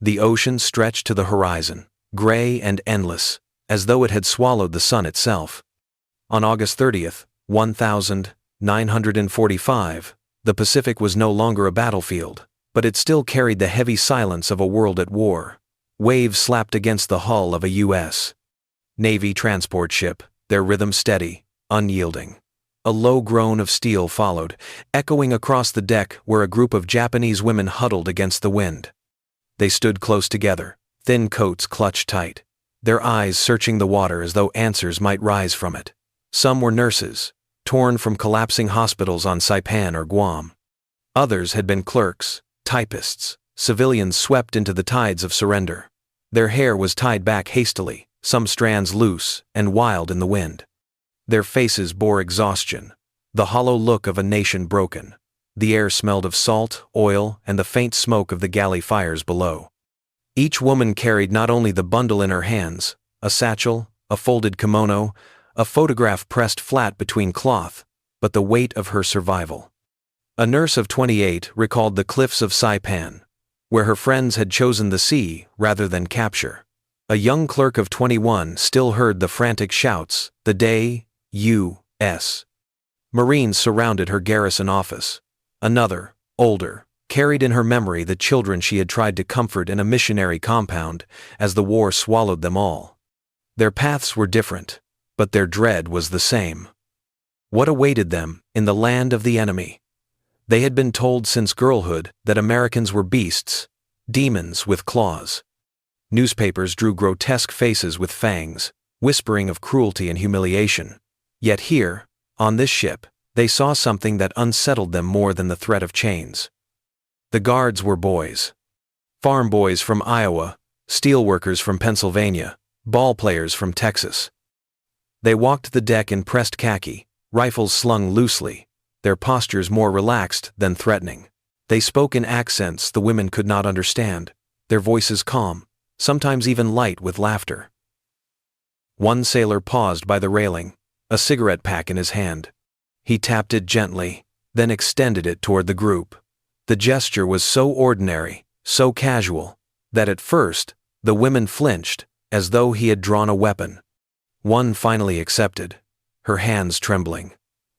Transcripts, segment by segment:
The ocean stretched to the horizon, gray and endless, as though it had swallowed the sun itself. On August 30th, 1945, the Pacific was no longer a battlefield, but it still carried the heavy silence of a world at war. Waves slapped against the hull of a U.S. Navy transport ship, their rhythm steady, unyielding. A low groan of steel followed, echoing across the deck where a group of Japanese women huddled against the wind. They stood close together, thin coats clutched tight, their eyes searching the water as though answers might rise from it. Some were nurses, torn from collapsing hospitals on Saipan or Guam. Others had been clerks, typists, civilians swept into the tides of surrender. Their hair was tied back hastily, some strands loose and wild in the wind. Their faces bore exhaustion, the hollow look of a nation broken. The air smelled of salt, oil, and the faint smoke of the galley fires below. Each woman carried not only the bundle in her hands, a satchel, a folded kimono, a photograph pressed flat between cloth, but the weight of her survival. A nurse of 28 recalled the cliffs of Saipan, where her friends had chosen the sea rather than capture. A young clerk of 21 still heard the frantic shouts, "The day, U.S." Marines surrounded her garrison office. Another, older, carried in her memory the children she had tried to comfort in a missionary compound as the war swallowed them all. Their paths were different, but their dread was the same. What awaited them in the land of the enemy? They had been told since girlhood that Americans were beasts, demons with claws. Newspapers drew grotesque faces with fangs, whispering of cruelty and humiliation. Yet here, on this ship, they saw something that unsettled them more than the threat of chains. The guards were boys. Farm boys from Iowa, steelworkers from Pennsylvania, ball players from Texas. They walked the deck in pressed khaki, rifles slung loosely, their postures more relaxed than threatening. They spoke in accents the women could not understand, their voices calm, sometimes even light with laughter. One sailor paused by the railing, a cigarette pack in his hand. He tapped it gently, then extended it toward the group. The gesture was so ordinary, so casual, that at first, the women flinched, as though he had drawn a weapon. One finally accepted, her hands trembling.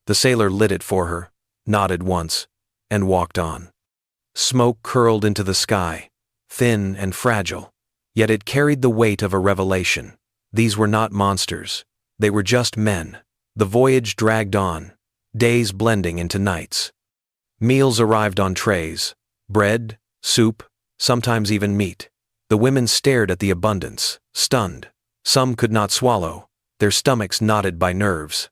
The sailor lit it for her, nodded once, and walked on. Smoke curled into the sky, thin and fragile, yet it carried the weight of a revelation. These were not monsters, they were just men. The voyage dragged on, days blending into nights. Meals arrived on trays, bread, soup, sometimes even meat. The women stared at the abundance, stunned. Some could not swallow, their stomachs knotted by nerves.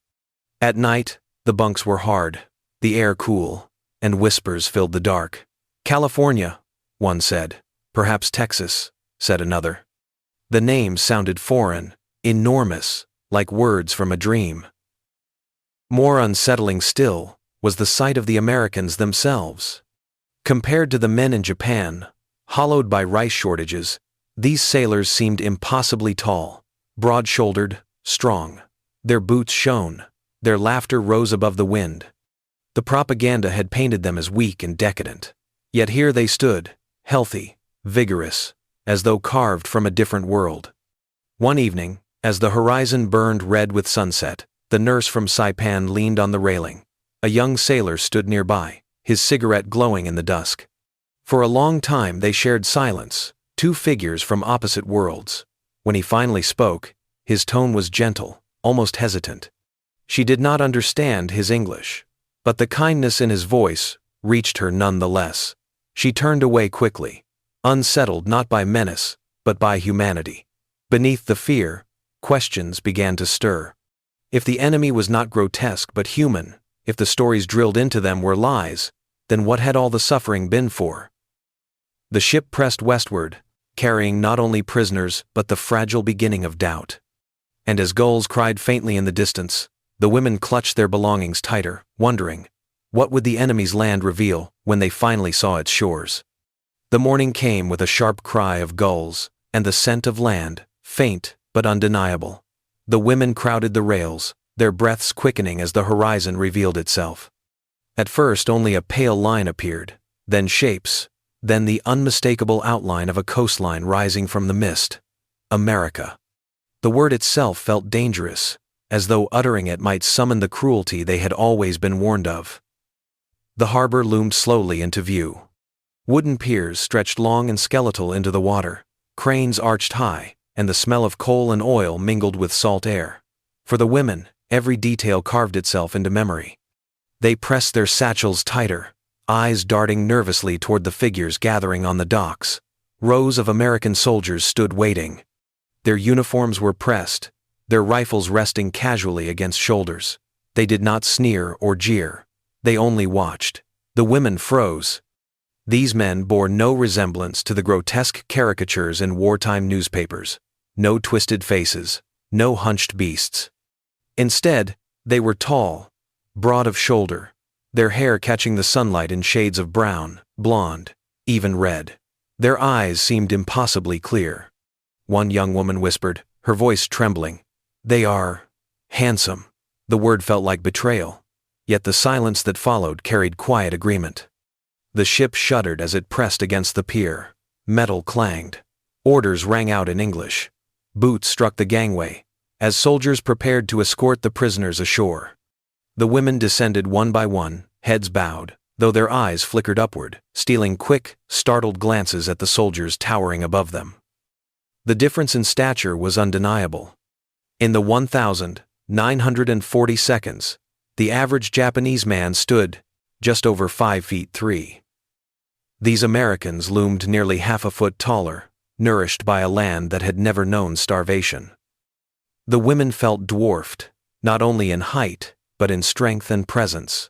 At night, the bunks were hard, the air cool, and whispers filled the dark. "California," one said. "Perhaps Texas," said another. The names sounded foreign, enormous, like words from a dream. More unsettling still was the sight of the Americans themselves. Compared to the men in Japan, hollowed by rice shortages, these sailors seemed impossibly tall, broad-shouldered, strong. Their boots shone, their laughter rose above the wind. The propaganda had painted them as weak and decadent. Yet here they stood, healthy, vigorous, as though carved from a different world. One evening, as the horizon burned red with sunset, the nurse from Saipan leaned on the railing. A young sailor stood nearby, his cigarette glowing in the dusk. For a long time they shared silence, two figures from opposite worlds. When he finally spoke, his tone was gentle, almost hesitant. She did not understand his English, but the kindness in his voice reached her nonetheless. She turned away quickly, unsettled not by menace, but by humanity. Beneath the fear, questions began to stir. If the enemy was not grotesque but human, if the stories drilled into them were lies, then what had all the suffering been for? The ship pressed westward, carrying not only prisoners but the fragile beginning of doubt. And as gulls cried faintly in the distance, the women clutched their belongings tighter, wondering, what would the enemy's land reveal when they finally saw its shores? The morning came with a sharp cry of gulls, and the scent of land, faint but undeniable. The women crowded the rails, their breaths quickening as the horizon revealed itself. At first only a pale line appeared, then shapes, then the unmistakable outline of a coastline rising from the mist. America. The word itself felt dangerous, as though uttering it might summon the cruelty they had always been warned of. The harbor loomed slowly into view. Wooden piers stretched long and skeletal into the water, cranes arched high, and the smell of coal and oil mingled with salt air. For the women, every detail carved itself into memory. They pressed their satchels tighter, eyes darting nervously toward the figures gathering on the docks. Rows of American soldiers stood waiting. Their uniforms were pressed, their rifles resting casually against shoulders. They did not sneer or jeer. They only watched. The women froze. These men bore no resemblance to the grotesque caricatures in wartime newspapers. No twisted faces, no hunched beasts. Instead, they were tall, broad of shoulder, their hair catching the sunlight in shades of brown, blonde, even red. Their eyes seemed impossibly clear. One young woman whispered, her voice trembling, "They are handsome." The word felt like betrayal, yet the silence that followed carried quiet agreement. The ship shuddered as it pressed against the pier. Metal clanged. Orders rang out in English. Boots struck the gangway, as soldiers prepared to escort the prisoners ashore. The women descended one by one, heads bowed, though their eyes flickered upward, stealing quick, startled glances at the soldiers towering above them. The difference in stature was undeniable. In the 1,940 seconds, the average Japanese man stood just over 5 feet 3. These Americans loomed nearly half a foot taller, nourished by a land that had never known starvation. The women felt dwarfed, not only in height, but in strength and presence.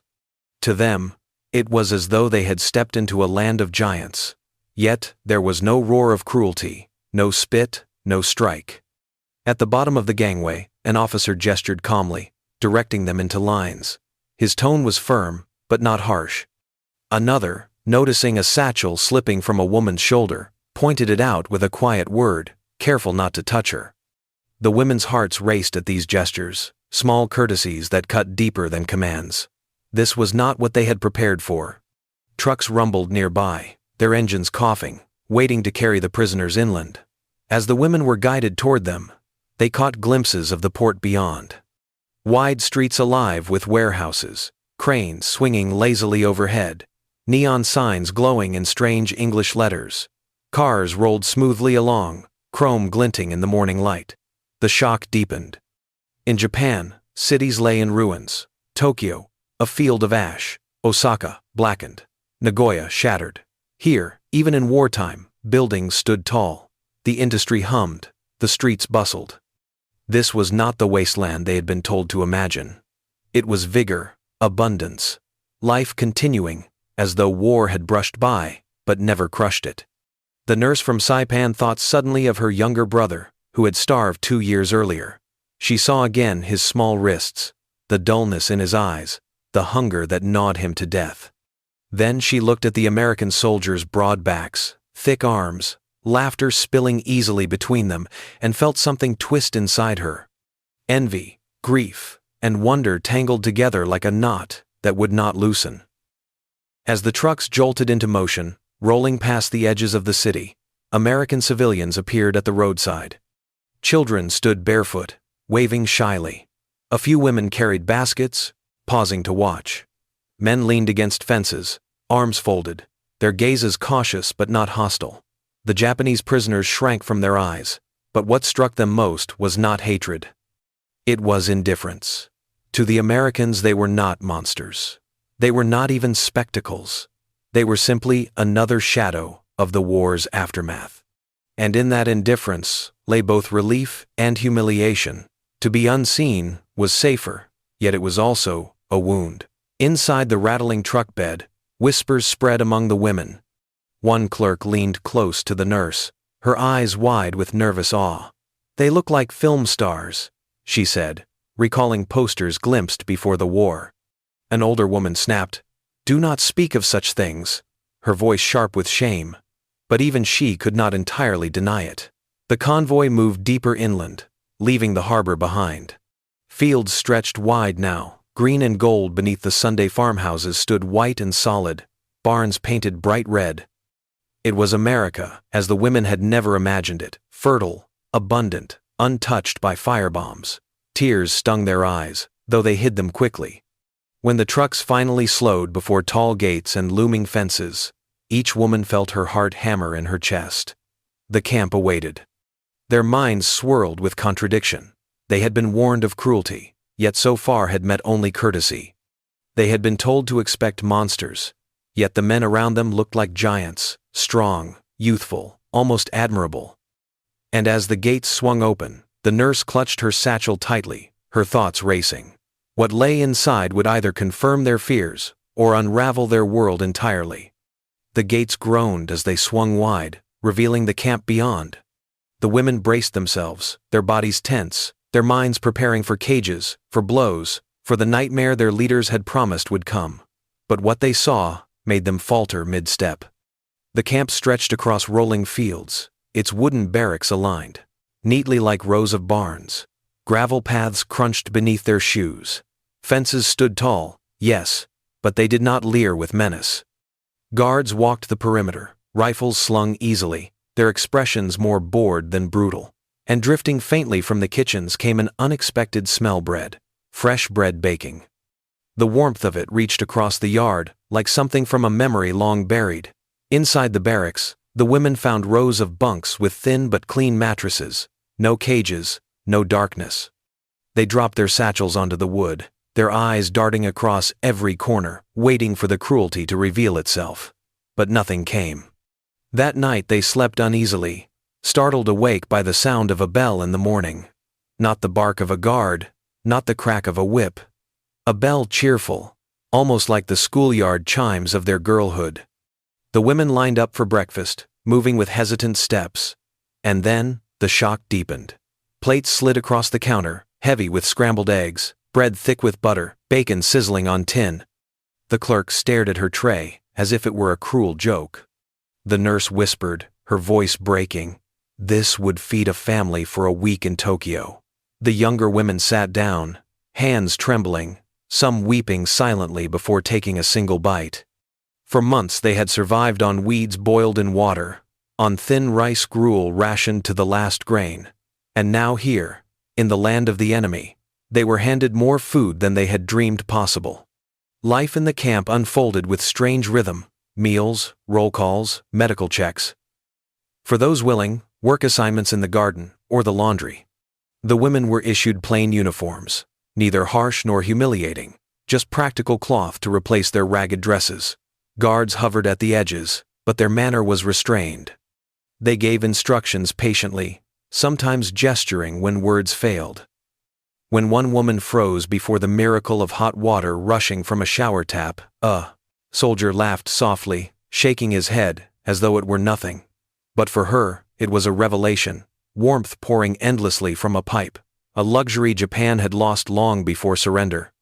To them, it was as though they had stepped into a land of giants. Yet, there was no roar of cruelty, no spit, no strike. At the bottom of the gangway, an officer gestured calmly, directing them into lines. His tone was firm, but not harsh. Another, noticing a satchel slipping from a woman's shoulder, pointed it out with a quiet word, careful not to touch her. The women's hearts raced at these gestures, small courtesies that cut deeper than commands. This was not what they had prepared for. Trucks rumbled nearby, their engines coughing, waiting to carry the prisoners inland. As the women were guided toward them, they caught glimpses of the port beyond. Wide streets alive with warehouses, cranes swinging lazily overhead, neon signs glowing in strange English letters. Cars rolled smoothly along, chrome glinting in the morning light. The shock deepened. In Japan, cities lay in ruins. Tokyo, a field of ash. Osaka, blackened. Nagoya, shattered. Here, even in wartime, buildings stood tall. The industry hummed. The streets bustled. This was not the wasteland they had been told to imagine. It was vigor, abundance, life continuing, as though war had brushed by, but never crushed it. The nurse from Saipan thought suddenly of her younger brother, who had starved 2 years earlier. She saw again his small wrists, the dullness in his eyes, the hunger that gnawed him to death. Then she looked at the American soldiers' broad backs, thick arms, laughter spilling easily between them, and felt something twist inside her. Envy, grief, and wonder tangled together like a knot that would not loosen. As the trucks jolted into motion, rolling past the edges of the city, American civilians appeared at the roadside. Children stood barefoot, waving shyly. A few women carried baskets, pausing to watch. Men leaned against fences, arms folded, their gazes cautious but not hostile. The Japanese prisoners shrank from their eyes, but what struck them most was not hatred. It was indifference. To the Americans, they were not monsters. They were not even spectacles. They were simply another shadow of the war's aftermath. And in that indifference lay both relief and humiliation. To be unseen was safer, yet it was also a wound. Inside the rattling truck bed, whispers spread among the women. One clerk leaned close to the nurse, her eyes wide with nervous awe. "They look like film stars," she said, recalling posters glimpsed before the war. An older woman snapped, "Do not speak of such things," her voice sharp with shame. But even she could not entirely deny it. The convoy moved deeper inland, leaving the harbor behind. Fields stretched wide now, green and gold beneath the Sunday farmhouses stood white and solid, barns painted bright red. It was America, as the women had never imagined it, fertile, abundant, untouched by firebombs. Tears stung their eyes, though they hid them quickly. When the trucks finally slowed before tall gates and looming fences, each woman felt her heart hammer in her chest. The camp awaited. Their minds swirled with contradiction. They had been warned of cruelty, yet so far had met only courtesy. They had been told to expect monsters, yet the men around them looked like giants, strong, youthful, almost admirable. And as the gates swung open, the nurse clutched her satchel tightly, her thoughts racing. What lay inside would either confirm their fears or unravel their world entirely. The gates groaned as they swung wide, revealing the camp beyond. The women braced themselves, their bodies tense, their minds preparing for cages, for blows, for the nightmare their leaders had promised would come. But what they saw made them falter mid-step. The camp stretched across rolling fields, its wooden barracks aligned, neatly like rows of barns. Gravel paths crunched beneath their shoes. Fences stood tall, yes, but they did not leer with menace. Guards walked the perimeter, rifles slung easily, their expressions more bored than brutal. And drifting faintly from the kitchens came an unexpected smell: bread, fresh bread baking. The warmth of it reached across the yard, like something from a memory long buried. Inside the barracks, the women found rows of bunks with thin but clean mattresses, no cages, no darkness. They dropped their satchels onto the wood, their eyes darting across every corner, waiting for the cruelty to reveal itself. But nothing came. That night they slept uneasily, startled awake by the sound of a bell in the morning. Not the bark of a guard, not the crack of a whip. A bell cheerful, almost like the schoolyard chimes of their girlhood. The women lined up for breakfast, moving with hesitant steps. And then, the shock deepened. Plates slid across the counter, heavy with scrambled eggs, bread thick with butter, bacon sizzling on tin. The clerk stared at her tray, as if it were a cruel joke. The nurse whispered, her voice breaking, "This would feed a family for a week in Tokyo." The younger women sat down, hands trembling, some weeping silently before taking a single bite. For months they had survived on weeds boiled in water, on thin rice gruel rationed to the last grain. And now here, in the land of the enemy, they were handed more food than they had dreamed possible. Life in the camp unfolded with strange rhythm: meals, roll calls, medical checks. For those willing, work assignments in the garden or the laundry. The women were issued plain uniforms, neither harsh nor humiliating, just practical cloth to replace their ragged dresses. Guards hovered at the edges, but their manner was restrained. They gave instructions patiently, sometimes gesturing when words failed. When one woman froze before the miracle of hot water rushing from a shower tap, a soldier laughed softly, shaking his head, as though it were nothing. But for her, it was a revelation, warmth pouring endlessly from a pipe, a luxury Japan had lost long before surrender.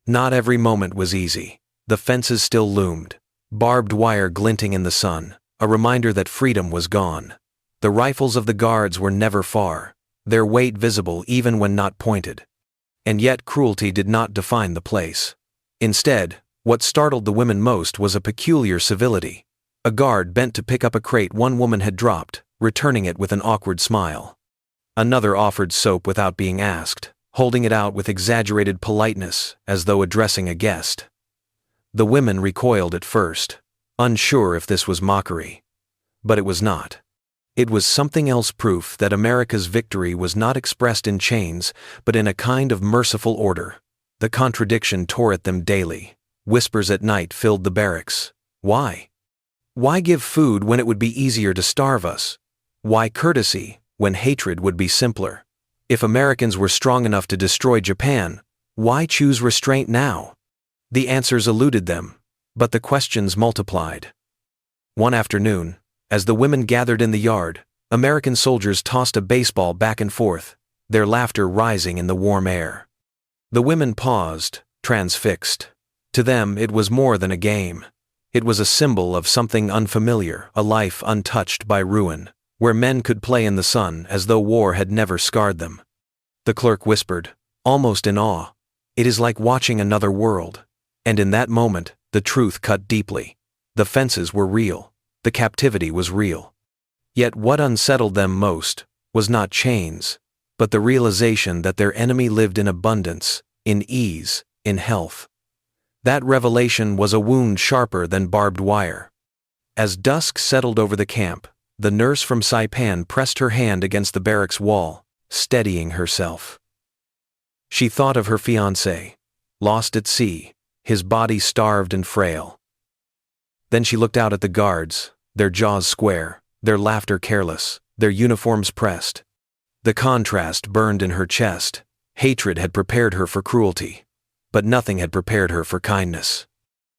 Not every moment was easy. The fences still loomed, barbed wire glinting in the sun, a reminder that freedom was gone. The rifles of the guards were never far, their weight visible even when not pointed. And yet cruelty did not define the place. Instead, what startled the women most was a peculiar civility. A guard bent to pick up a crate one woman had dropped, returning it with an awkward smile. Another offered soap without being asked, holding it out with exaggerated politeness, as though addressing a guest. The women recoiled at first, unsure if this was mockery. But it was not. It was something else: proof that America's victory was not expressed in chains, but in a kind of merciful order. The contradiction tore at them daily. Whispers at night filled the barracks. Why? Why give food when it would be easier to starve us? Why courtesy when hatred would be simpler? If Americans were strong enough to destroy Japan, why choose restraint now? The answers eluded them, but the questions multiplied. One afternoon, as the women gathered in the yard, American soldiers tossed a baseball back and forth, their laughter rising in the warm air. The women paused, transfixed. To them it was more than a game. It was a symbol of something unfamiliar, a life untouched by ruin, where men could play in the sun as though war had never scarred them. The clerk whispered, almost in awe, "It is like watching another world." And in that moment, the truth cut deeply. The fences were real. The captivity was real. Yet what unsettled them most was not chains, but the realization that their enemy lived in abundance, in ease, in health. That revelation was a wound sharper than barbed wire. As dusk settled over the camp, the nurse from Saipan pressed her hand against the barracks wall, steadying herself. She thought of her fiancé, lost at sea, his body starved and frail. Then she looked out at the guards, their jaws square, their laughter careless, their uniforms pressed. The contrast burned in her chest. Hatred had prepared her for cruelty, but nothing had prepared her for kindness.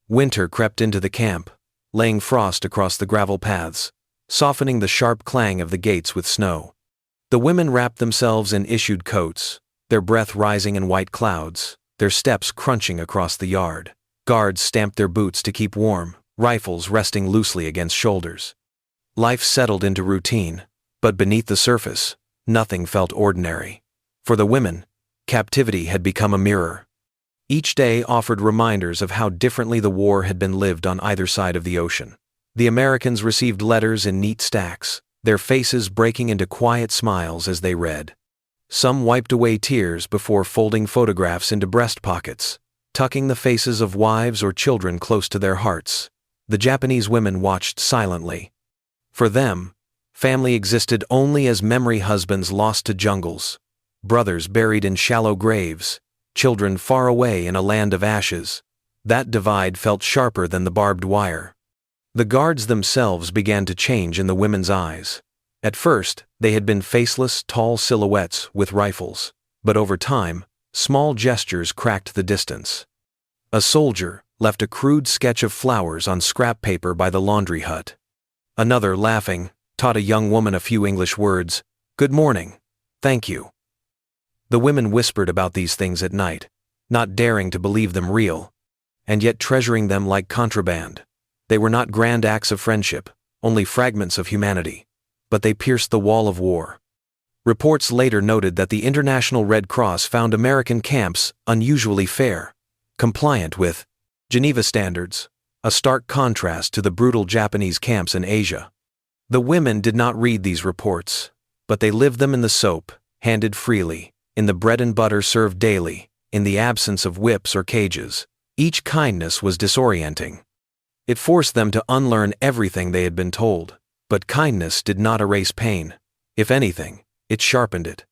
Winter crept into the camp, laying frost across the gravel paths, softening the sharp clang of the gates with snow. The women wrapped themselves in issued coats, their breath rising in white clouds, their steps crunching across the yard. Guards stamped their boots to keep warm, rifles resting loosely against shoulders. Life settled into routine, but beneath the surface, nothing felt ordinary. For the women, captivity had become a mirror. Each day offered reminders of how differently the war had been lived on either side of the ocean. The Americans received letters in neat stacks, their faces breaking into quiet smiles as they read. Some wiped away tears before folding photographs into breast pockets, tucking the faces of wives or children close to their hearts. The Japanese women watched silently. For them, family existed only as memory husbands lost to jungles, brothers buried in shallow graves, children far away in a land of ashes. That divide felt sharper than the barbed wire. The guards themselves began to change in the women's eyes. At first, they had been faceless, tall silhouettes with rifles, but over time, small gestures cracked the distance. A soldier left a crude sketch of flowers on scrap paper by the laundry hut. Another, laughing, taught a young woman a few English words, "Good morning, thank you." The women whispered about these things at night, not daring to believe them real, and yet treasuring them like contraband. They were not grand acts of friendship, only fragments of humanity, but they pierced the wall of war. Reports later noted that the International Red Cross found American camps unusually fair, compliant with Geneva standards, a stark contrast to the brutal Japanese camps in Asia. The women did not read these reports, but they lived them in the soap, handed freely, in the bread and butter served daily, in the absence of whips or cages. Each kindness was disorienting. It forced them to unlearn everything they had been told, but kindness did not erase pain. If anything, it sharpened it.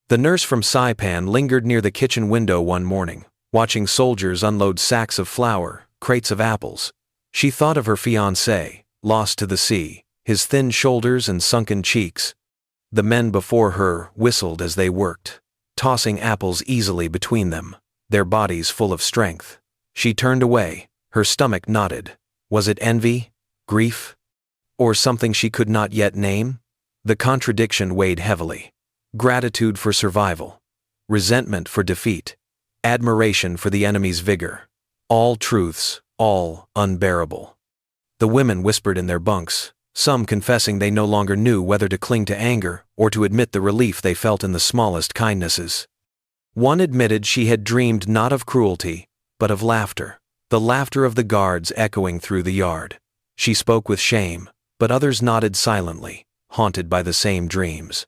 The nurse from Saipan lingered near the kitchen window one morning, watching soldiers unload sacks of flour, crates of apples. She thought of her fiancé, lost to the sea, his thin shoulders and sunken cheeks. The men before her whistled as they worked, tossing apples easily between them, their bodies full of strength. She turned away, her stomach knotted. Was it envy, grief, or something she could not yet name? The contradiction weighed heavily. Gratitude for survival, resentment for defeat, admiration for the enemy's vigor. All truths, all unbearable. The women whispered in their bunks, some confessing they no longer knew whether to cling to anger or to admit the relief they felt in the smallest kindnesses. One admitted she had dreamed not of cruelty, but of laughter, the laughter of the guards echoing through the yard. She spoke with shame, but others nodded silently, haunted by the same dreams.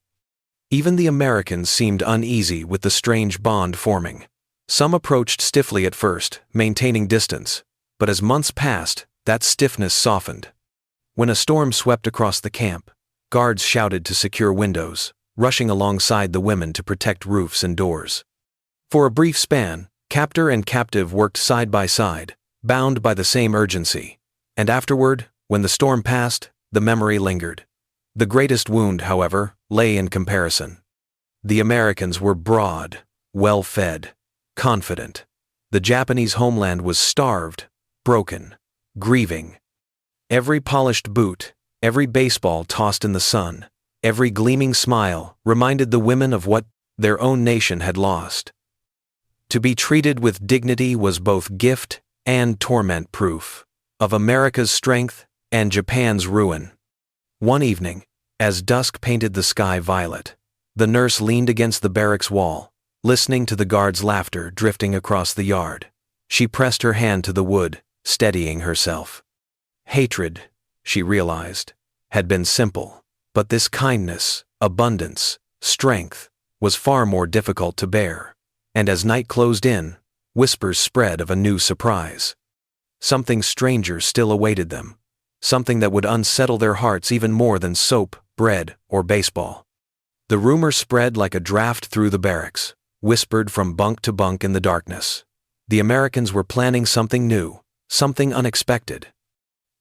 Even the Americans seemed uneasy with the strange bond forming. Some approached stiffly at first, maintaining distance, but as months passed, that stiffness softened. When a storm swept across the camp, guards shouted to secure windows, rushing alongside the women to protect roofs and doors. For a brief span, captor and captive worked side by side, bound by the same urgency. And afterward, when the storm passed, the memory lingered. The greatest wound, however, lay in comparison. The Americans were broad, well-fed, confident. The Japanese homeland was starved, broken, grieving. Every polished boot, every baseball tossed in the sun, every gleaming smile reminded the women of what their own nation had lost. To be treated with dignity was both gift and torment, proof of America's strength and Japan's ruin. One evening, as dusk painted the sky violet, the nurse leaned against the barracks wall, listening to the guards' laughter drifting across the yard. She pressed her hand to the wood, steadying herself. Hatred, she realized, had been simple, but this kindness, abundance, strength, was far more difficult to bear. And as night closed in, whispers spread of a new surprise. Something stranger still awaited them, something that would unsettle their hearts even more than soap, bread, or baseball. The rumor spread like a draft through the barracks, whispered from bunk to bunk in the darkness. The Americans were planning something new, something unexpected.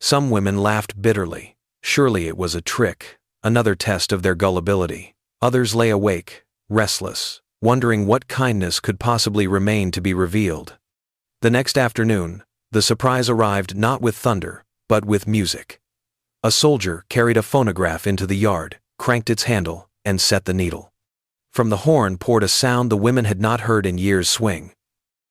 Some women laughed bitterly. Surely it was a trick, another test of their gullibility. Others lay awake, restless, wondering what kindness could possibly remain to be revealed. The next afternoon, the surprise arrived not with thunder, but with music. A soldier carried a phonograph into the yard, cranked its handle, and set the needle. From the horn poured a sound the women had not heard in years swing.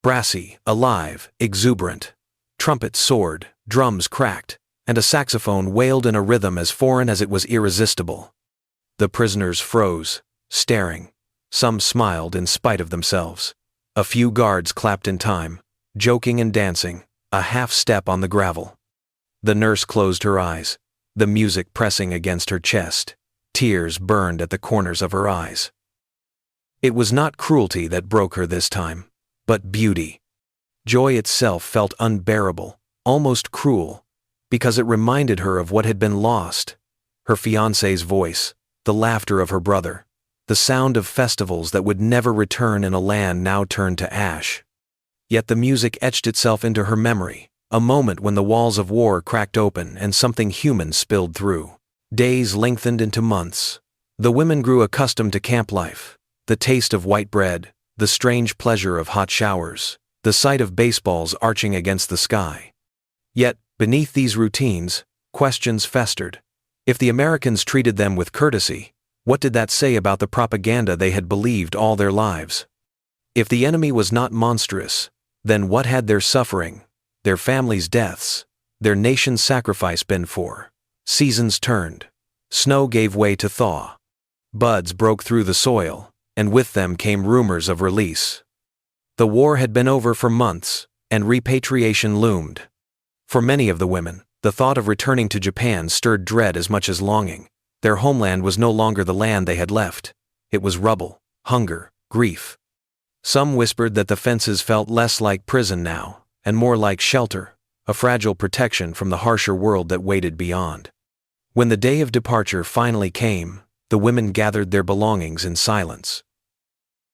Brassy, alive, exuberant. Trumpets soared, drums cracked, and a saxophone wailed in a rhythm as foreign as it was irresistible. The prisoners froze, staring. Some smiled in spite of themselves. A few guards clapped in time, joking and dancing, a half step on the gravel. The nurse closed her eyes, the music pressing against her chest. Tears burned at the corners of her eyes. It was not cruelty that broke her this time, but beauty. Joy itself felt unbearable, almost cruel, because it reminded her of what had been lost. Her fiancé's voice, the laughter of her brother, the sound of festivals that would never return in a land now turned to ash. Yet the music etched itself into her memory, a moment when the walls of war cracked open and something human spilled through. Days lengthened into months. The women grew accustomed to camp life, the taste of white bread, the strange pleasure of hot showers, the sight of baseballs arching against the sky. Yet, beneath these routines, questions festered. If the Americans treated them with courtesy, what did that say about the propaganda they had believed all their lives? If the enemy was not monstrous, then what had their suffering, their families' deaths, their nation's sacrifice been for? Seasons turned. Snow gave way to thaw. Buds broke through the soil, and with them came rumors of release. The war had been over for months, and repatriation loomed. For many of the women, the thought of returning to Japan stirred dread as much as longing. Their homeland was no longer the land they had left. It was rubble, hunger, grief. Some whispered that the fences felt less like prison now, and more like shelter, a fragile protection from the harsher world that waited beyond. When the day of departure finally came, the women gathered their belongings in silence.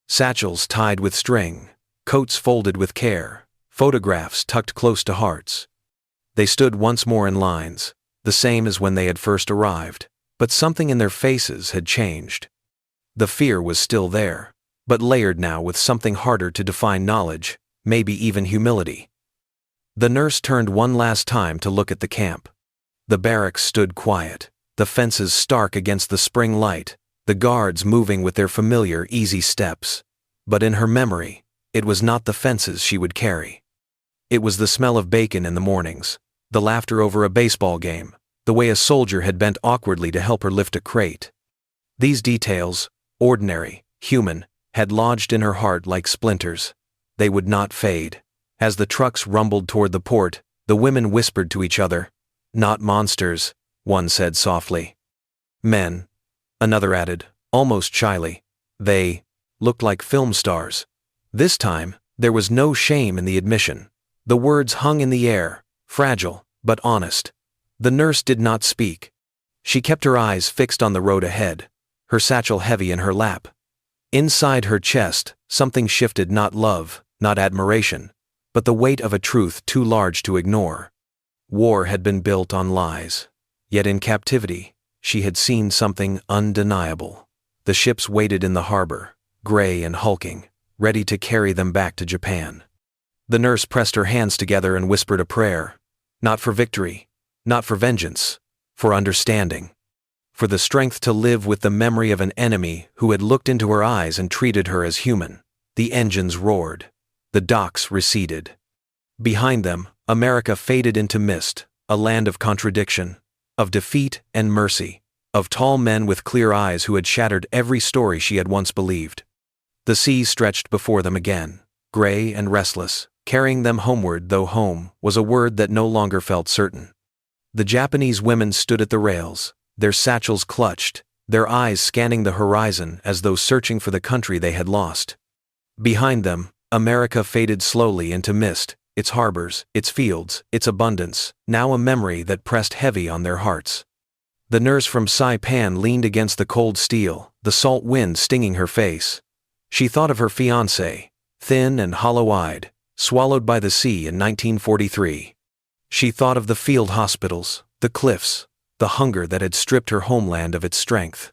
Satchels tied with string, coats folded with care, photographs tucked close to hearts. They stood once more in lines, the same as when they had first arrived, but something in their faces had changed. The fear was still there, but layered now with something harder to define: knowledge, maybe even humility. The nurse turned one last time to look at the camp. The barracks stood quiet, the fences stark against the spring light, the guards moving with their familiar, easy steps. But in her memory, it was not the fences she would carry. It was the smell of bacon in the mornings, the laughter over a baseball game, the way a soldier had bent awkwardly to help her lift a crate. These details, ordinary, human, had lodged in her heart like splinters. They would not fade. As the trucks rumbled toward the port, the women whispered to each other. "Not monsters," one said softly. "Men," another added, almost shyly. "They looked like film stars." This time, there was no shame in the admission. The words hung in the air, fragile, but honest. The nurse did not speak. She kept her eyes fixed on the road ahead, her satchel heavy in her lap. Inside her chest, something shifted: not love, not admiration, but the weight of a truth too large to ignore. War had been built on lies. Yet in captivity, she had seen something undeniable. The ships waited in the harbor, gray and hulking, ready to carry them back to Japan. The nurse pressed her hands together and whispered a prayer. Not for victory, not for vengeance, for understanding. For the strength to live with the memory of an enemy who had looked into her eyes and treated her as human. The engines roared. The docks receded. Behind them, America faded into mist, a land of contradiction, of defeat and mercy, of tall men with clear eyes who had shattered every story she had once believed. The sea stretched before them again, gray and restless, carrying them homeward, though home was a word that no longer felt certain. The Japanese women stood at the rails, their satchels clutched, their eyes scanning the horizon as though searching for the country they had lost. Behind them, America faded slowly into mist, its harbors, its fields, its abundance, now a memory that pressed heavy on their hearts. The nurse from Saipan leaned against the cold steel, the salt wind stinging her face. She thought of her fiancé, thin and hollow-eyed, swallowed by the sea in 1943. She thought of the field hospitals, the cliffs, the hunger that had stripped her homeland of its strength.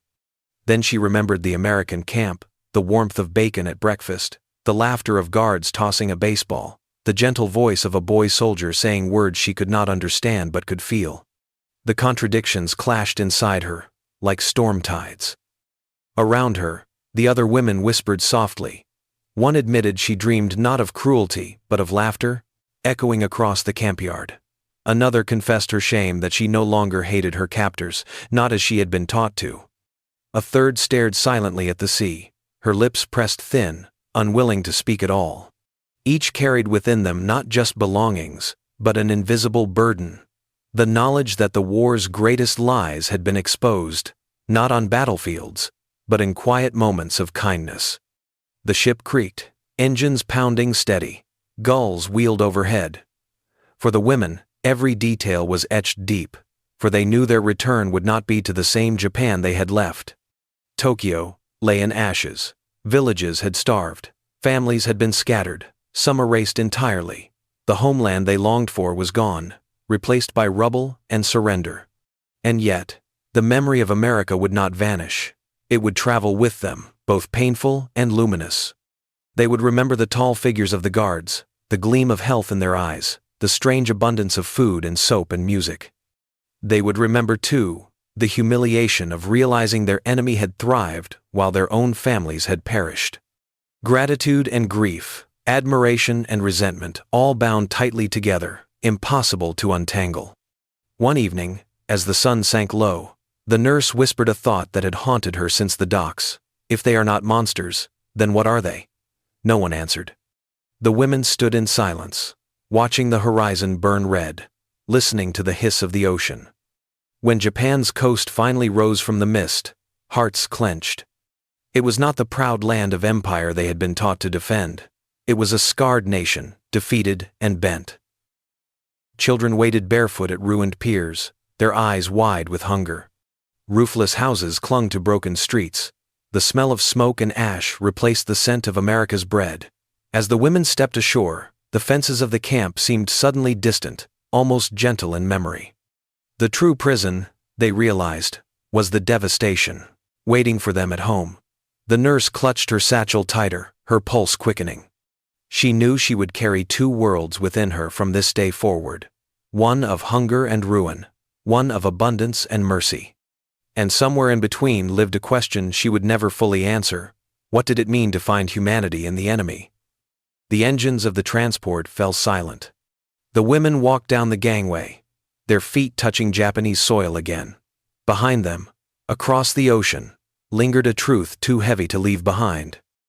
Then she remembered the American camp, the warmth of bacon at breakfast, the laughter of guards tossing a baseball, the gentle voice of a boy soldier saying words she could not understand but could feel. The contradictions clashed inside her, like storm tides. Around her, the other women whispered softly. One admitted she dreamed not of cruelty, but of laughter, echoing across the campyard. Another confessed her shame that she no longer hated her captors, not as she had been taught to. A third stared silently at the sea, her lips pressed thin, unwilling to speak at all. Each carried within them not just belongings, but an invisible burden. The knowledge that the war's greatest lies had been exposed, not on battlefields, but in quiet moments of kindness. The ship creaked, engines pounding steady, gulls wheeled overhead. For the women, every detail was etched deep, for they knew their return would not be to the same Japan they had left. Tokyo lay in ashes, villages had starved, families had been scattered, some erased entirely. The homeland they longed for was gone, replaced by rubble and surrender. And yet, the memory of America would not vanish. It would travel with them, both painful and luminous. They would remember the tall figures of the guards, the gleam of health in their eyes, the strange abundance of food and soap and music. They would remember, too, the humiliation of realizing their enemy had thrived while their own families had perished. Gratitude and grief, admiration and resentment, all bound tightly together, impossible to untangle. One evening, as the sun sank low, the nurse whispered a thought that had haunted her since the docks. If they are not monsters, then what are they? No one answered. The women stood in silence, watching the horizon burn red, listening to the hiss of the ocean. When Japan's coast finally rose from the mist, hearts clenched. It was not the proud land of empire they had been taught to defend. It was a scarred nation, defeated and bent. Children waded barefoot at ruined piers, their eyes wide with hunger. Roofless houses clung to broken streets. The smell of smoke and ash replaced the scent of America's bread. As the women stepped ashore, the fences of the camp seemed suddenly distant, almost gentle in memory. The true prison, they realized, was the devastation waiting for them at home. The nurse clutched her satchel tighter, her pulse quickening. She knew she would carry two worlds within her from this day forward, one of hunger and ruin, one of abundance and mercy. And somewhere in between lived a question she would never fully answer. What did it mean to find humanity in the enemy? The engines of the transport fell silent. The women walked down the gangway, their feet touching Japanese soil again. Behind them, across the ocean, lingered a truth too heavy to leave behind.